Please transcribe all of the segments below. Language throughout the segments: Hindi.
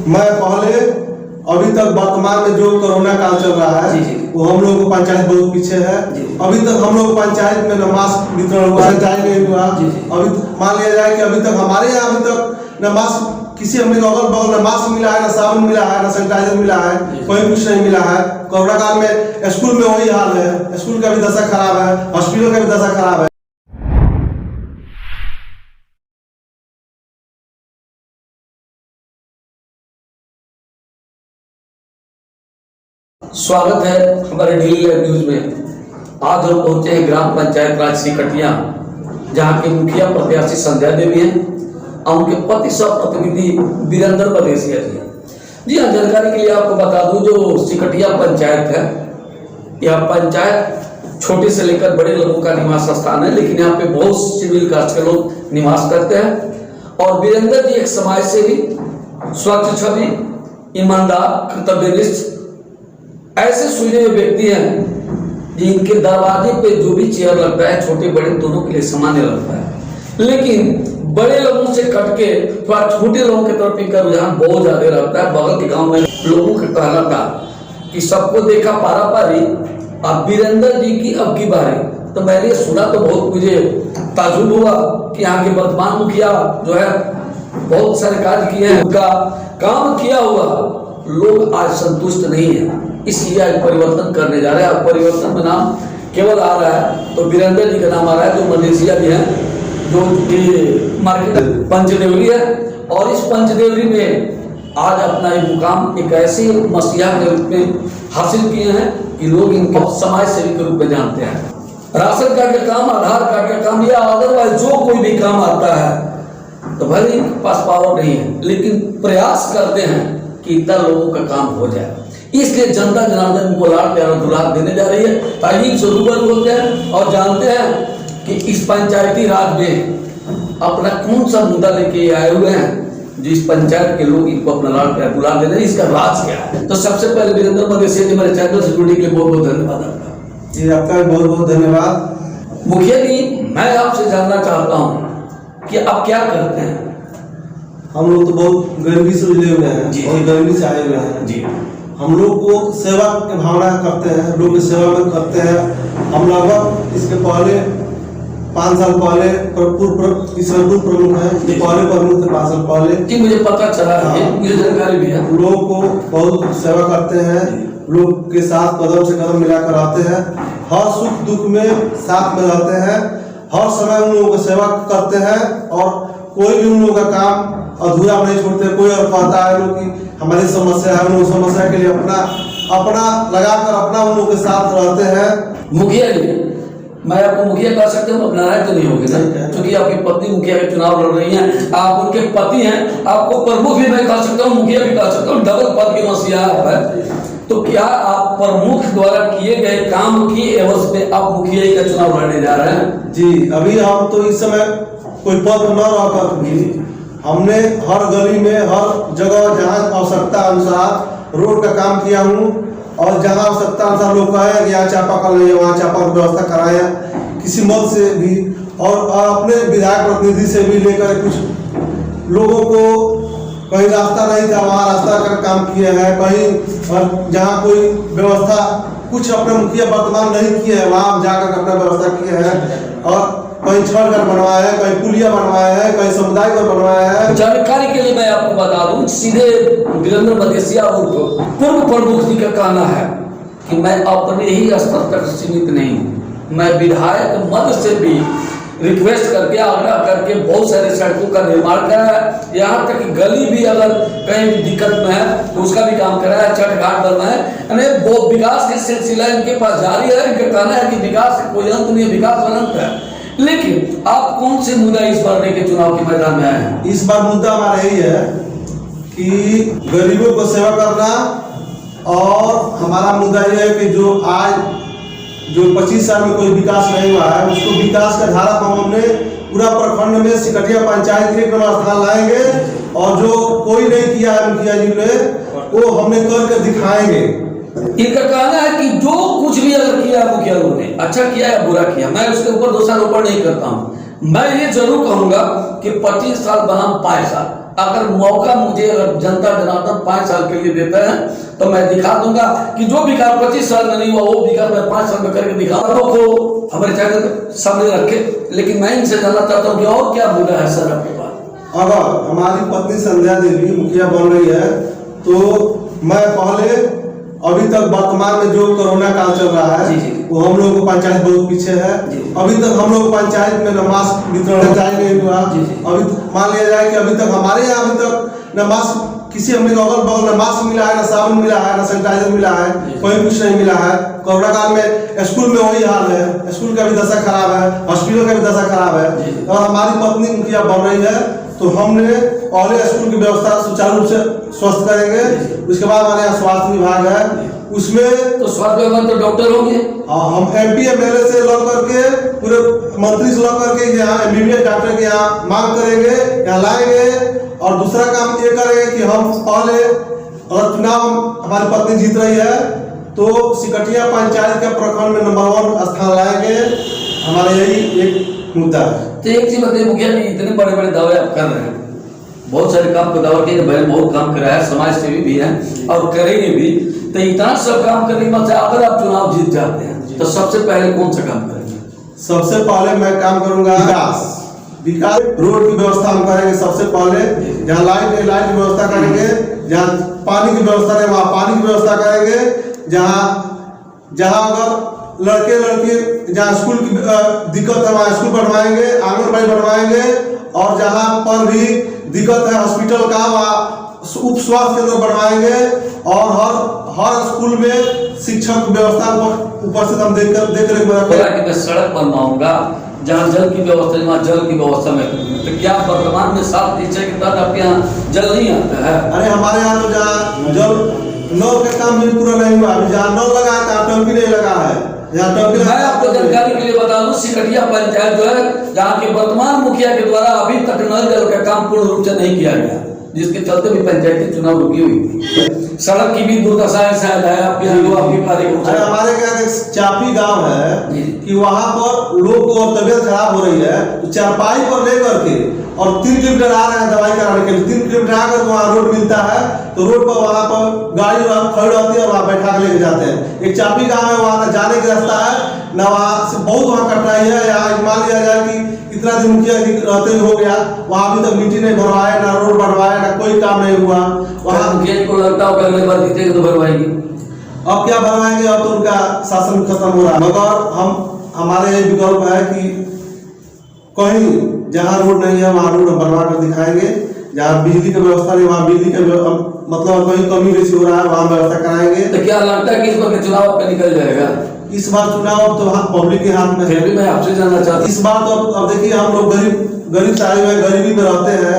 मैं पहले अभी तक वर्तमान में जो कोरोना काल चल रहा है वो हम लोगों को पंचायत बहुत पीछे है। अभी तक हम लोग पंचायत में न मास्क वितरण हुआ है, चाहे नहीं हुआ। अभी मान लिया जाए कि अभी तक हमारे यहाँ अभी तक न मास्क किसी हमने अगल बगल न मास्क मिला है, न साबुन मिला है, न सैनिटाइजर मिला है, कोई कुछ नहीं मिला है। कोरोना काल में स्कूल में वही हाल है, स्कूल का भी दशा खराब है, हॉस्पिटल का भी दशा खराब है। स्वागत है हमारे डेली लाइव न्यूज में। आज हम पहुंचे हैं ग्राम पंचायत राज सिकटिया, जहां के मुखिया प्रत्याशी संध्या देवी हैं और उनके पति सह प्रतिनिधि वीरेंद्र मदेसिया जी हैं। जी हाँ, जानकारी के लिए आपको बता दूं, जो सिकटिया पंचायत है, यह पंचायत छोटे से लेकर बड़े लोगों का निवास स्थान है, लेकिन यहाँ पे बहुत सिविल कास्ट के लोग निवास करते हैं। और वीरेंद्र जी एक समाज सेवी, स्वच्छ छवि, ईमानदार, कर्तव्यनिष्ठ, ऐसे सुने हुए व्यक्ति हैं जिनके दरवाजे पे जो भी चेयर लगता है छोटे बड़े दोनों के लिए सामान्य लगता है, लेकिन बड़े लोगों से कटके थोड़ा छोटे लोगों की तरफ इनका रुझान बहुत ज्यादा रहता है। बगल के गांव में लोगों का कहना था कि सबको देखा पारा पारी, अब वीरेंद्र जी की अब की बारी। तो मैंने सुना तो बहुत मुझे ताजुब हुआ कि यहाँ के वर्तमान मुखिया जो है बहुत सारे कार्य किए हैं, उनका काम किया हुआ लोग आज संतुष्ट नहीं है, इसलिए आज परिवर्तन करने जा रहे हैं। अब परिवर्तन में नाम केवल आ रहा है तो वीरेंद्र जी का नाम आ रहा है, जो मलेशिया भी हैं, जो मार्केट पंचदेवरी है। और इस पंचदेवरी में आज अपना एक मुकाम एक ऐसे मसीहा के रूप में हासिल किए हैं कि लोग इनको समाज सेवी के रूप में जानते हैं। राशन कार्ड का काम, आधार कार्ड का काम या अदरवाइज जो कोई भी काम आता है तो भले इनके पास पावर नहीं है, लेकिन प्रयास करते हैं कि इतना लोगों का काम हो जाए। इसलिए जनता जनार्दन को लाड़ प्यार दुलार देने जा रही है। ताकि जरूर बोलते हैं और जानते हैं कि इस पंचायती राज में अपना कौन सा मुद्दा लेके आए हुए हैं जो इस पंचायत के लोग इनको अपना लाड़ प्यार दुलार दे रहे हैं, इसका राज क्या है। तो सबसे पहले वीरेंद्र मदेसिया जी मेरे चैनल से जुड़ने के लिए बहुत बहुत धन्यवाद आपका। जी आपका भी बहुत बहुत धन्यवाद। मुखिया जी, मैं आपसे जानना चाहता हूँ कि आप क्या करते हैं। हम लोग तो बहुत गरीबी से जुड़े हुए हैं और गरीबी से आए हुए हैं जी। हम लोग को सेवा की भावना करते हैं, लोग की सेवा में करते हैं। हम लगभग इसके पहले 5 साल पहले पूर्व प्रमुख है, जो पहले प्रमुख थे 5 साल पहले। जी मुझे पता चला है, मुझे जानकारी भी है। लोग को बहुत सेवा करते हैं, लोग के साथ कदम से कदम मिलाकर आते हैं, हर सुख दुख में साथ में रहते हैं, हर समय उन लोगों की सेवा करते हैं और कोई भी उन लोगों का काम अधूरा नहीं छोड़ते। कोई और कहता है लोग कि हमारी समस्या है, उन समस्या के लिए अपना लगाकर अपना उन लोगों के साथ रहते हैं। मुखिया जी, मैं आपको मुखिया कह सकता हूँ, नाराज तो नहीं होगी ना, क्योंकि आपकी पत्नी मुखिया के चुनाव लड़ रही हैं, आप उनके पति हैं, आपको प्रमुख भी मैं कह सकता हूँ, मुखिया भी कह सकता हूँ, डबल पद के मसीहा आप है। तो क्या आप प्रमुख द्वारा किए गए काम की एवज पे आप मुखिया का चुनाव लड़ने जा रहे हैं? जी, अभी हम तो इस समय कोई पद न रहकर भी हमने हर गली में हर जगह जहाँ आवश्यकता अनुसार रोड का काम किया हूँ, और जहाँ आवश्यकता अनुसार लोग कहे कि यहाँ चापाकल नहीं है वहाँ चापाकल व्यवस्था कराया किसी मत से भी, और अपने विधायक प्रतिनिधि से भी लेकर कुछ लोगों को कहीं रास्ता नहीं था वहाँ रास्ता का काम किए हैं, कहीं जहाँ कोई व्यवस्था कुछ अपने मुखिया वर्तमान नहीं किए हैं वहाँ जाकर अपना व्यवस्था किए हैं, और कहीं छड़ घर बनवाया है, कहीं पुलिया बनवाया है, कहीं समुदाय घर बनवाया है। जानकारी के लिए मैं आपको बता दूं, सीधे वीरेंद्र मदेसिया और पूर्व प्रमुख जी का कहना है कि मैं अपने ही स्तर तक सीमित नहीं हूं, मैं विधायक मद से भी रिक्वेस्ट करके आग्रह करके बहुत सारे सड़कों का निर्माण कराया, यहाँ तक कि गली भी अगर कहीं भी दिक्कत में है तो उसका भी काम कराया, छठ घाट बनवाया, यानी वो विकास के सिलसिला इनके पास जारी है। इनका कहना है कि विकास का कोई अंत नहीं, विकास अनंत है। लेकिन आप कौन से मुद्दा इस बार लेके चुनाव के मैदान में आए हैं? इस बार मुद्दा हमारा यही है कि गरीबों को सेवा करना, और हमारा मुद्दा यह है कि जो आज जो 25 साल में कोई विकास नहीं हुआ है उसको विकास का धारा पर हमने पूरा प्रखंड में सिकटिया पंचायत के क्रम स्थान लाएंगे, और जो कोई नहीं किया है मुखिया जी ने वो हमने करके दिखाएंगे। इनका कहना है कि जो कुछ भी अगर किया मुखिया लोगों ने, अच्छा किया या बुरा किया, मैं उसके ऊपर दोषारोपण नहीं करता हूँ। मैं ये जरूर कहूंगा कि 25 साल बनाम 5 साल अगर मौका मुझे अगर जनता जनार्दन 5 साल के लिए देता है तो मैं दिखा दूंगा कि जो विकास 25 साल में नहीं हुआ वो विकास मैं 5 साल में करके दिखाऊंगा को हमारे चैनल सामने रखे। लेकिन मैं इनसे जानना चाहता हूँ कि और क्या बुरा है सर आपके पास? अगर हमारी पत्नी संध्या देवी मुखिया बन रही है तो मैं पहले अभी तक वर्तमान में जो कोरोना काल चल रहा है वो हम लोग को पंचायत बहुत पीछे है। अभी तक हम लोग पंचायत में न मास्क वितरण नहीं हुआ। अभी मान लिया जाए कि अभी तक हमारे यहाँ अभी तक न मास्क किसी हमने अगल बगल न मास्क मिला है, न साबुन मिला है, न सैनिटाइजर मिला है, कोई कुछ नहीं मिला है। कोरोना काल में स्कूल में वही हाल है, स्कूल का भी दशा खराब है, हॉस्पिटल का भी दशा खराब है। और हमारी पत्नी मुखिया बन रही है तो हमने पहले स्कूल की व्यवस्था सुचारू रूप से स्वस्थ करेंगे। उसके बाद हमारे यहाँ स्वास्थ्य विभाग है, उसमें तो स्वास्थ्य विभाग तो डॉक्टर होंगे। हम MP MLA से लॉ करके पूरे मंत्री से लॉ करके यहाँ MBBS डॉक्टर के यहाँ मांग करेंगे, यहाँ लाएंगे। और दूसरा काम ये करेंगे कि हम पहले अगर चुनाव हमारी पत्नी जीत रही है तो सिकटिया पंचायत के प्रखंड में नंबर 1 स्थान लाएंगे। हमारा यही एक मुद्दा है। तो एक चीज बताइए मुखिया जी, इतने बड़े बड़े दावे आप कर रहे हैं, बहुत सारे काम को दावा किए, मैंने बहुत काम करा है, समाज सेवी भी है और करेंगे भी। तो इतना सब काम करने के बाद अगर आप चुनाव जीत जाते हैं तो सबसे पहले कौन सा काम करेंगे? सबसे पहले मैं काम करूंगा विकास रोड की व्यवस्था हम करेंगे। सबसे पहले जहाँ लाइट की व्यवस्था करेंगे, जहाँ पानी की व्यवस्था है वहाँ पानी की व्यवस्था करेंगे। जहाँ अगर लड़के लड़की जहाँ स्कूल की दिक्कत है वहाँ स्कूल बनवाएंगे, आंगनबाड़ी बनवाएंगे। और जहाँ पर भी दिक्कत है हॉस्पिटल का वहाँ उप स्वास्थ्य केंद्र बनवाएंगे। और हर स्कूल में शिक्षक व्यवस्था उपस्थित हम देख रहे मैं सड़क बनवाऊंगा, जहाँ जल की व्यवस्था वहाँ जल की व्यवस्था में। तो क्या वर्तमान में 7 निश्चय के तहत आपके यहाँ जल नहीं आता है? अरे हमारे यहाँ तो जहाँ जल नल का काम भी पूरा नहीं हुआ, अभी जहाँ नल लगा है तहाँ टंकी नहीं लगा है। मैं आपको जानकारी के लिए बता दूं, सिकटिया पंचायत जो है जहाँ के वर्तमान मुखिया के द्वारा अभी तक नल जल का काम पूर्ण रूप से नहीं किया गया, जिसके चलते भी पंचायती चुनाव रुकी हुई थी। सड़क की भी दुर्दशा शायद है आपके यहाँ, अरे हमारे यहाँ एक चापी गांव है कि वहाँ पर लोग को तबियत खराब हो रही है तो चारपाई पर लेकर के और 3 किलोमीटर आ रहे हैं दवाई कराने के लिए। 3 किलोमीटर आकर वहाँ रोड मिलता है तो रोड पर वहाँ पर गाड़ी खड़ी रहती है और वहाँ बैठा के लेके जाते हैं। एक चापी गांव है, वहाँ जाने का रास्ता है ना, वहाँ से बहुत वहाँ कठिनाई है। यहाँ मान लिया जाए कि इतना दिन मुखिया रहते हो गया, वहाँ अभी तक मिट्टी नहीं भरवाए, ना रोड बनवाए, ना कोई काम नहीं हुआ। वहाँ मुखिया जी को लगता हो अगले बार जीतेंगे तो भरवाएंगे। अब क्या बनवाएंगे, अब तो उनका शासन खत्म हो रहा है। मगर हमारे विकल्प है कि कहीं जहाँ रोड नहीं है वहाँ रोड बनवा कर दिखाएंगे। जहाँ बिजली की व्यवस्था नहीं वहाँ बिजली का मतलब कहीं कमी बेसी हो रहा है वहाँ व्यवस्था कराएंगे। तो क्या लगता है कि इस बार चुनाव आपका निकल जाएगा? इस बार चुनाव तो पब्लिक के हाथ में है। मैं आपसे जानना चाहता हूँ, इस बार तो अब देखिए हम लोग गरीब साहिब है, गरीबी में रहते हैं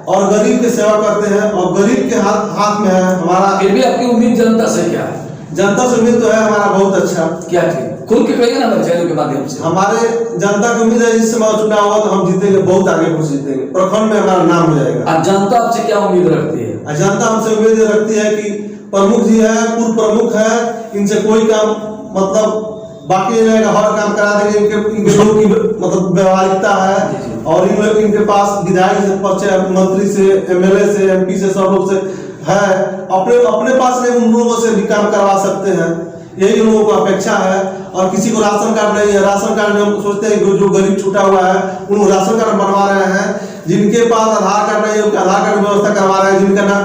और गरीब की सेवा करते हैं और गरीब के हाथ में है हमारा। फिर भी आपकी उम्मीद जनता से क्या है? जनता से उम्मीद तो है हमारा बहुत अच्छा। क्या थी खुल के कहिए ना मेरे चैनल के माध्यम से। हमारे जनता की उम्मीद है इस समय चुनाव होगा तो हम जीतेंगे, बहुत आगे कुछ जीतेंगे, प्रखंड में हमारा नाम हो जाएगा। और जनता आपसे क्या उम्मीद रखती है? जनता हमसे उम्मीद रखती है कि प्रमुख जी है, पूर्व प्रमुख है, इनसे कोई काम मतलब बाकी नहीं रहेगा, हर काम करा देंगे। इनके लोग की मतलब व्यवहारिकता है और इन लोग इनके पास विधायक से परिचय, मंत्री से, MLA से, MP से, सब लोग से है। अपने पास नहीं उन लोगों से भी काम करवा सकते हैं, यही लोगों को अपेक्षा है। और किसी को राशन कार्ड नहीं है, राशन कार्ड में हम सोचते हैं जो गरीब छूटा हुआ है उनको राशन कार्ड बनवा रहे हैं। जिनके पास आधार कार्ड नहीं है उनके आधार कार्ड की व्यवस्था करवा रहे हैं। जिनका ना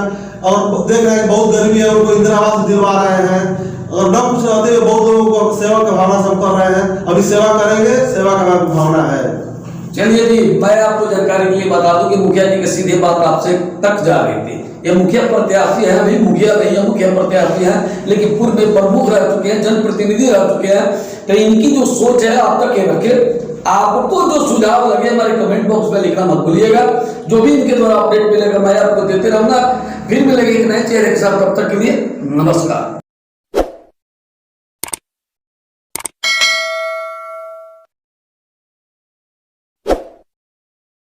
और देख रहे हैं बहुत गरीबी है उनको इंदिरा आवास दिलवा रहे हैं। और न कुछ रहते हुए बहुत लोगों को सेवा की भावना से हम कर रहे हैं। अभी सेवा करेंगे, सेवा का भावना है। चलिए जी, मैं आपको जानकारी के लिए बता दूं कि मुखिया जी की सीधे बात आपसे तक जा रही थी। ये मुखिया प्रत्याशी है, अभी मुखिया नहीं है, मुखिया प्रत्याशी है, लेकिन पूर्व में प्रमुख रह चुके हैं, जनप्रतिनिधि रह चुके हैं। तो इनकी जो सोच है आप तक रखे। आपको जो सुझाव लगे हमारे कमेंट बॉक्स में लिखना मत भूलिएगा। जो भी इनके द्वारा अपडेट मिलेगा मैं आपको देते रहूंगा। फिर मिलेंगे एक नए चेहरे के साथ, तब तक के लिए नमस्कार।